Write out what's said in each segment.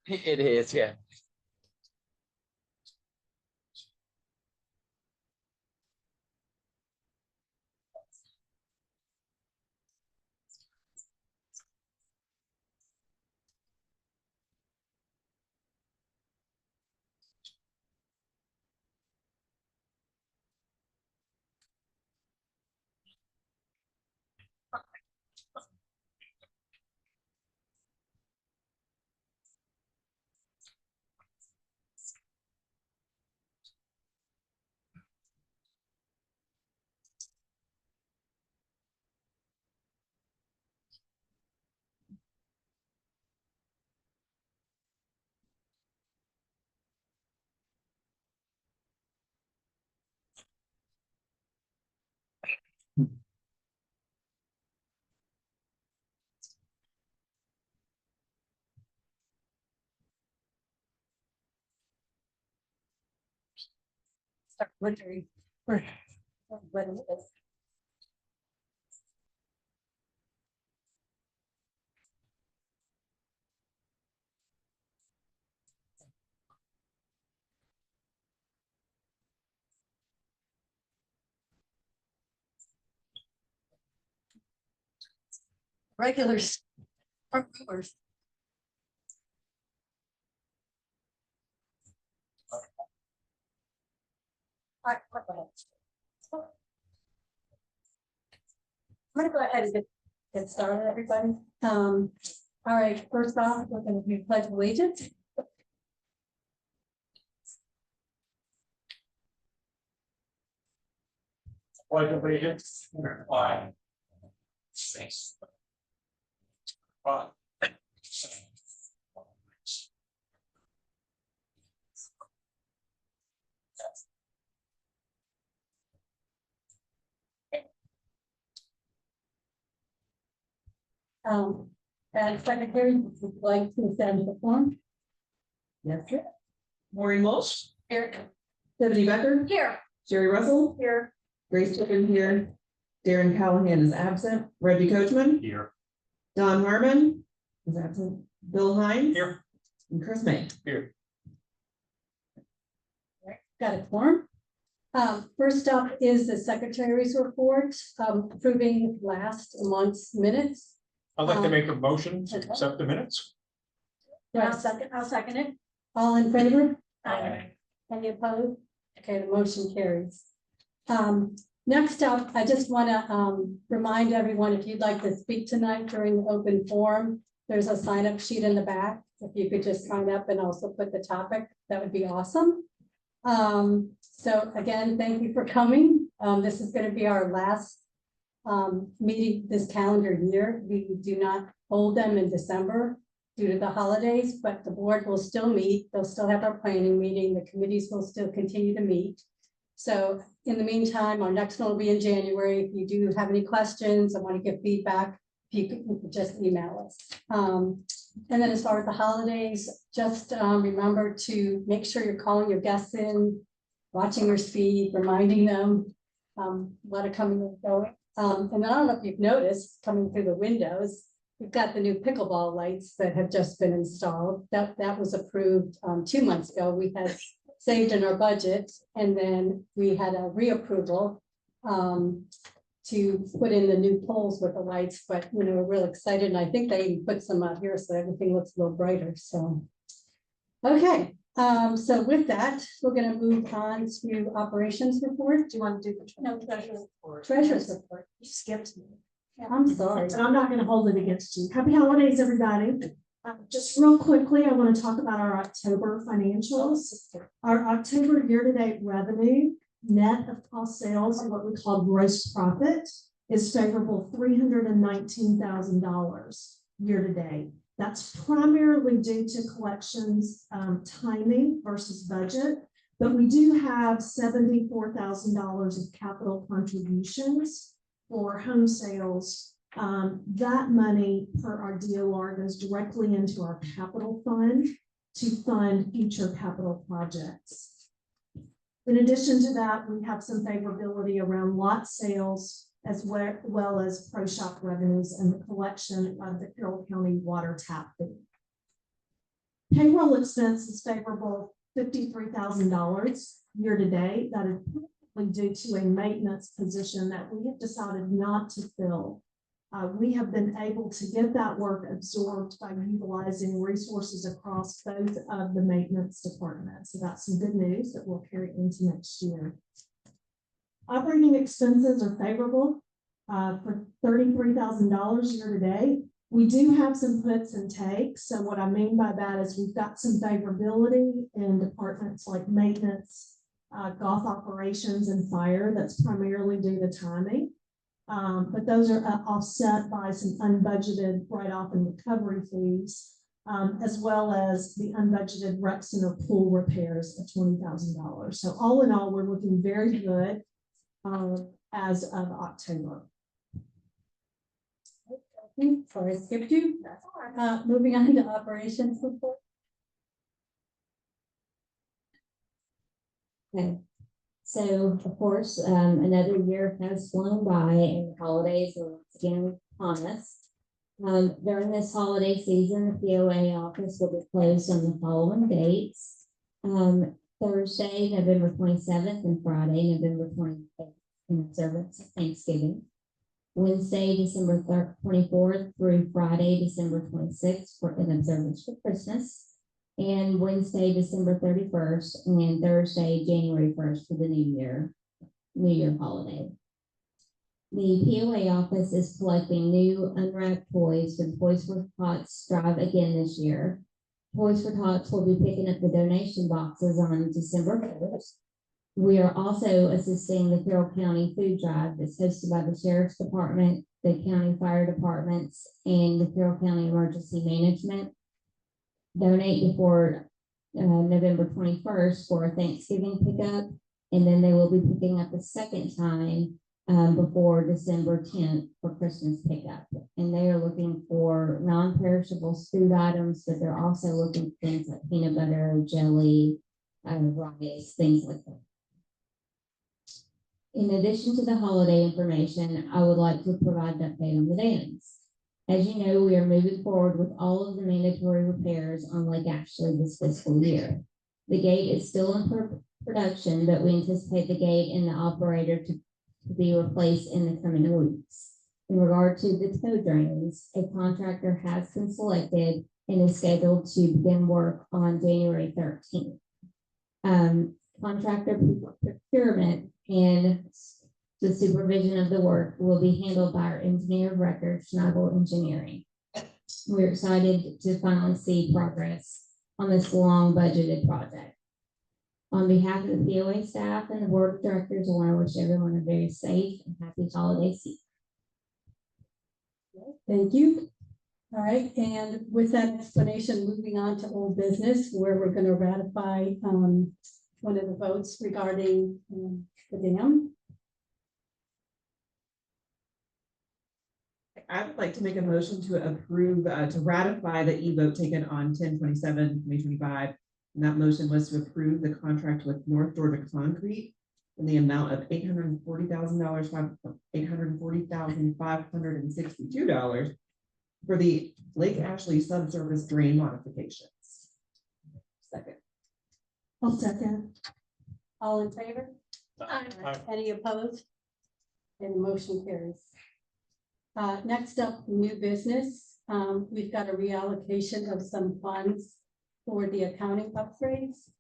It is, yeah. Start wondering when it is. Regulars or movers. All right, I'm gonna go ahead and get started, everybody. All right, first off, we're going to do pledge of allegiance. Pledge of allegiance to the flag. Thanks. And secretary would like to send the form. Yes, sir. Maureen Walsh, Here. Stephanie Becker, Here. Jerry Russell, Here. Grace Chicken here, Darren Callahan is absent, Reggie Coachman, Here. Don Harmon is absent, Bill Hines. Here. And Chris May. Here. Got a form. First up is the secretary's report, approving last month's minutes. I'd like to make a motion to accept the minutes. I'll second it. All in favor? Aye. Any opposed? Okay, the motion carries. Next up, I just want to remind everyone, if you'd like to speak tonight during the open forum, there's a sign up sheet in the back. If you could just sign up and also put the topic, that would be awesome. So again, thank you for coming. This is going to be our last meeting this calendar year. We do not hold them in December due to the holidays, but the board will still meet. They'll still have our planning meeting. The committees will still continue to meet. So in the meantime, our next one will be in January. If you do have any questions, I want to give feedback, you could just email us. And then as far as the holidays, just remember to make sure you're calling your guests in, watching your speed, reminding them, a lot of coming and going. And then I don't know if you've noticed coming through the windows, we've got the new pickleball lights that have just been installed. That was approved 2 months ago. We had saved in our budget, and then we had a reapproval to put in the new poles with the lights. But you know, we're real excited, and I think they even put some out here, so everything looks a little brighter. So, okay. So with that, we're going to move on to operations report. Do you want to do the treasurer's report? Treasurer's report. You skipped me. I'm sorry. And I'm not going to hold it against you. Happy holidays, everybody. Just real quickly, I want to talk about our October financials. Our October year-to-date revenue, net of cost sales, and what we call gross profit, is favorable $319,000 year-to-date. That's primarily due to collections timing versus budget, but we do have $74,000 of capital contributions for home sales. That money per our DOR goes directly into our capital fund to fund future capital projects. In addition to that, we have some favorability around lot sales as well as pro shop revenues and the collection of the Carroll County water tap fee. Payroll expense is favorable $53,000 year to date. That is due to a maintenance position that we have decided not to fill. We have been able to get that work absorbed by utilizing resources across both of the maintenance departments. So that's some good news that we'll carry into next year. Operating expenses are favorable for $33,000 year to date. We do have some puts and takes. So what I mean by that is we've got some favorability in departments like maintenance, golf operations, and fire. That's primarily due to timing. But those are offset by some unbudgeted write-off and recovery fees, as well as the unbudgeted rec center pool repairs of $20,000. So all in all, we're looking very good as of October. Sorry, I skipped you. Moving on to operations report. Okay, so of course, another year has flown by and the holidays are once again upon us. During this holiday season, the POA office will be closed on the following dates. Thursday, November 27th and Friday, November 28th in observance of Thanksgiving. Wednesday, December 24th through Friday, December 26th for an observance for Christmas. And Wednesday, December 31st and Thursday, January 1st for the New Year holiday. The POA office is collecting new unwrapped toys for the Toys for Tots drive again this year. Toys for Tots will be picking up the donation boxes on December 1st. We are also assisting the Carroll County food drive that's hosted by the Sheriff's Department, the county fire departments, and the Carroll County Emergency Management. Donate before November 21st for a Thanksgiving pickup, and then they will be picking up a second time before December 10th for Christmas pickup. And they are looking for non-perishable food items, but they're also looking for things like peanut butter, jelly, rice, things like that. In addition to the holiday information, I would like to provide an update on the dams. As you know, we are moving forward with all of the mandatory repairs on Lake Ashley this fiscal year. The gate is still in production, but we anticipate the gate and the operator to be replaced in the coming weeks. In regard to the tow drains, a contractor has been selected and is scheduled to begin work on January 13th. Contractor procurement and the supervision of the work will be handled by our engineer of record, Schneider Engineering. We're excited to finally see progress on this long budgeted project. On behalf of the POA staff and the board of directors, I want to wish everyone a very safe and happy holiday season. Thank you. All right, and with that explanation, moving on to old business, where we're going to ratify one of the votes regarding the dam. I would like to make a motion to approve, to ratify the e-vote taken on 10/27/2025. And that motion was to approve the contract with North Georgia Concrete in the amount of $840,562 for the Lake Ashley subsurface drain modifications. Second. I'll second. All in favor? Any opposed? And the motion carries. Next up, new business. We've got a reallocation of some funds for the accounting upgrades.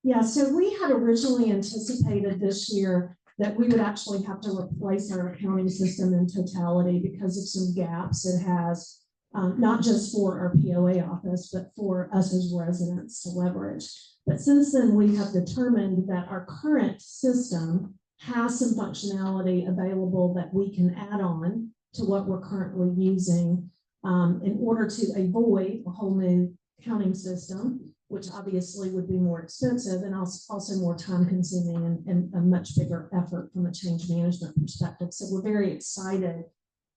Yeah, so we had originally anticipated this year that we would actually have to replace our accounting system in totality because of some gaps it has. not just for our POA office, but for us as residents to leverage. But since then, we have determined that our current system has some functionality available that we can add on to what we're currently using in order to avoid a whole new counting system, which obviously would be more expensive and also more time consuming and a much bigger effort from a change management perspective. So we're very excited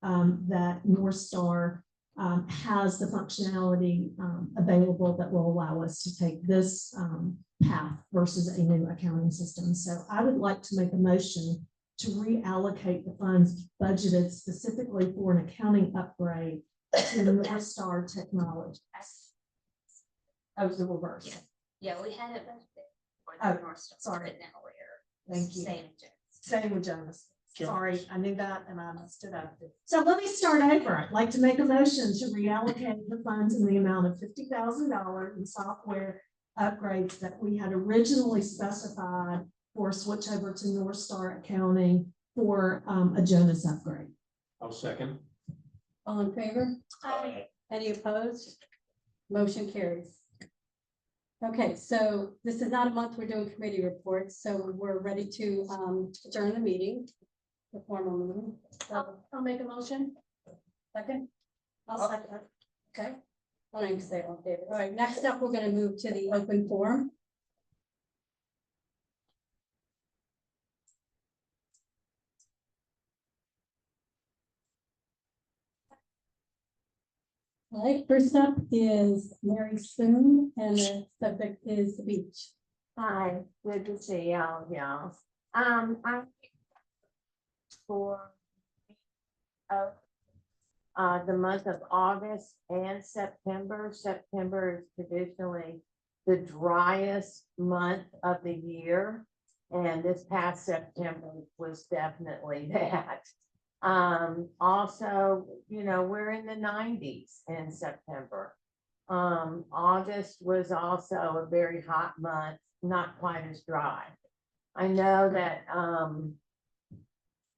that North Star has the functionality available that will allow us to take this path versus a new accounting system. So I would like to make a motion to reallocate the funds budgeted specifically for an accounting upgrade to the North Star technology. Oh, the reverse. Yeah, we had it budgeted for Oh, the North Star. sorry. But now we're Thank you. staying with Same with Jonas. Sure. Sorry, I knew that and I messed it up. So let me start over. I'd like to make a motion to reallocate the funds in the amount of $50,000 in software upgrades that we had originally specified for switch over to North Star accounting for a Jonas upgrade. I'll second. All in favor? Aye. Any opposed? Motion carries. Okay, so this is not a month we're doing committee reports, so we're ready to adjourn the meeting, the formal meeting. So I'll make a motion. Second? I'll second. Okay. I don't even say all in favor. All right, next up, we're gonna move to the open forum. All right, first up is Mary Spoon, and the subject is the beach. Hi, good to see y'all. I'm for the month of August and September. September is traditionally the driest month of the year, and this past September was definitely that. Also, you know, we're in the 90s in September. August was also a very hot month, not quite as dry. I know that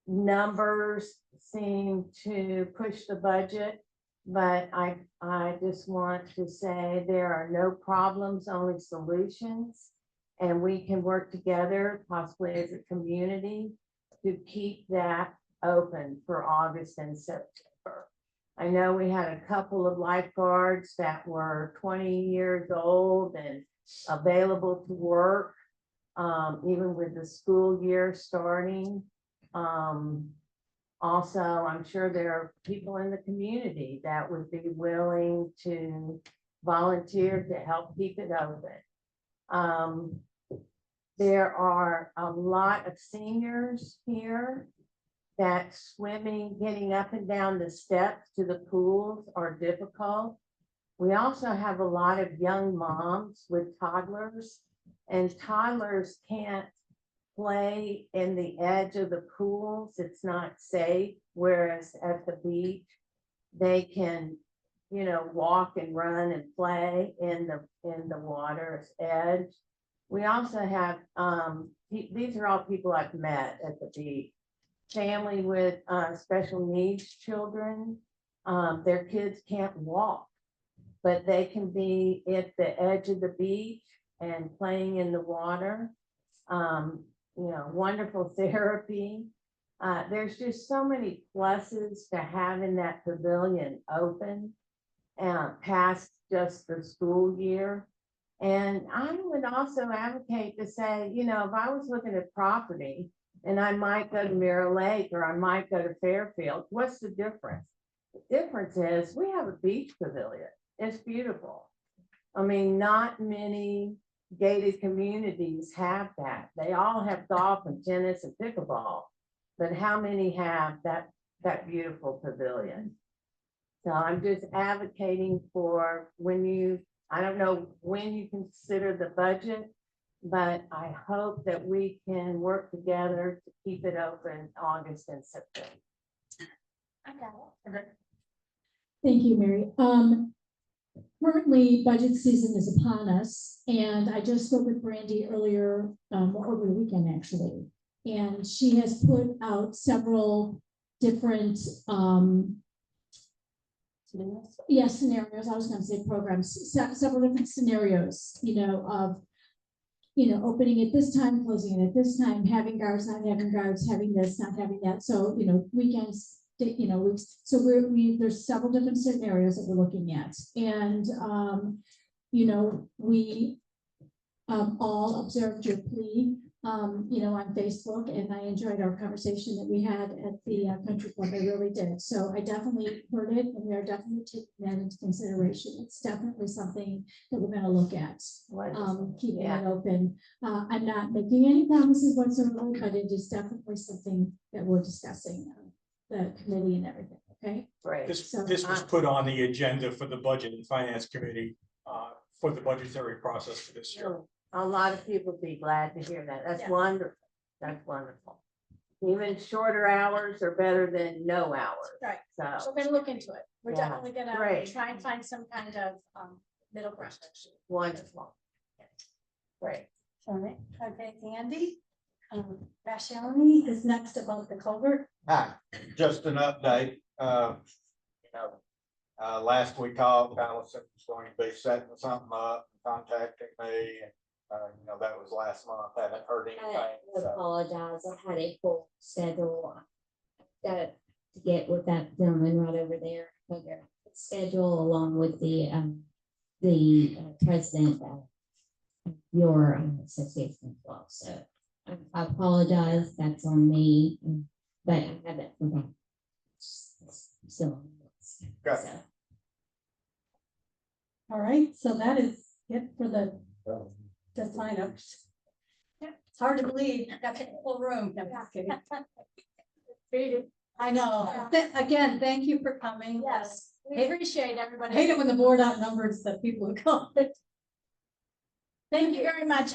numbers seem to push the budget, but I just want to say there are no problems, only solutions. And we can work together, possibly as a community, to keep that open for August and September. I know we had a couple of lifeguards that were 20 years old and available to work, even with the school year starting. Also, I'm sure there are people in the community that would be willing to volunteer to help keep it open. There are a lot of seniors here that swimming, getting up and down the steps to the pools are difficult. We also have a lot of young moms with toddlers, and toddlers can't play in the edge of the pools. It's not safe, whereas at the beach, they can, you know, walk and run and play in the water's edge. We also have, these are all people I've met at the beach. Family with special needs children, their kids can't walk, but they can be at the edge of the beach and playing in the water. You know, wonderful therapy. There's just so many pluses to having that pavilion open past just the school year. And I would also advocate to say, you know, if I was looking at property, and I might go to Mirror Lake or I might go to Fairfield, what's the difference? The difference is we have a beach pavilion. It's beautiful. I mean, not many gated communities have that. They all have golf and tennis and pickleball, but how many have that beautiful pavilion? So I'm just advocating for I don't know when you consider the budget, but I hope that we can work together to keep it open August and September. I got it. Okay. Thank you, Mary. Currently, budget season is upon us, and I just spoke with Brandy earlier, over the weekend, actually. And she has put out several different Yes, scenarios, I was gonna say programs, several different scenarios, of, opening at this time, closing it at this time, having guards, not having guards, having this, not having that, so, weekends, weeks, so there's several different scenarios that we're looking at, and, we all observed your plea, on Facebook, and I enjoyed our conversation that we had at the country club. I really did. So I definitely heard it, and we are definitely taking that into consideration. It's definitely something that we're gonna look at, keeping it open. I'm not making any promises whatsoever, but it is definitely something that we're discussing, the committee and everything, okay? Great. This So, was put on the agenda for the Budget and Finance Committee for the budgetary process for this year. A lot of people would be glad to hear that. That's Yeah. wonderful. That's wonderful. Even shorter hours are better than no hours. Right. So, We're gonna look into it. We're Yeah, definitely gonna great. try and find some kind of middle ground. wonderful. Great. All right, okay, Andy. Rashioni is next about the culvert. Hi, just an update. Last we called, Allison was going to be setting something up, contacting me, and, that was last month. Haven't heard anything. I So, apologize. I had a full schedule. Got to get with that gentleman right over there. Figure out the schedule along with the president of your association as well. So I apologize. That's on me, but I haven't forgotten. Still on the list. Okay. So, All right, so that is it for the signups. It's hard to believe, got the whole room. No, just kidding. I know. Again, thank you for coming. Yes, we appreciate I everybody. hate it when the board outnumbers the people who come. Thank you very much.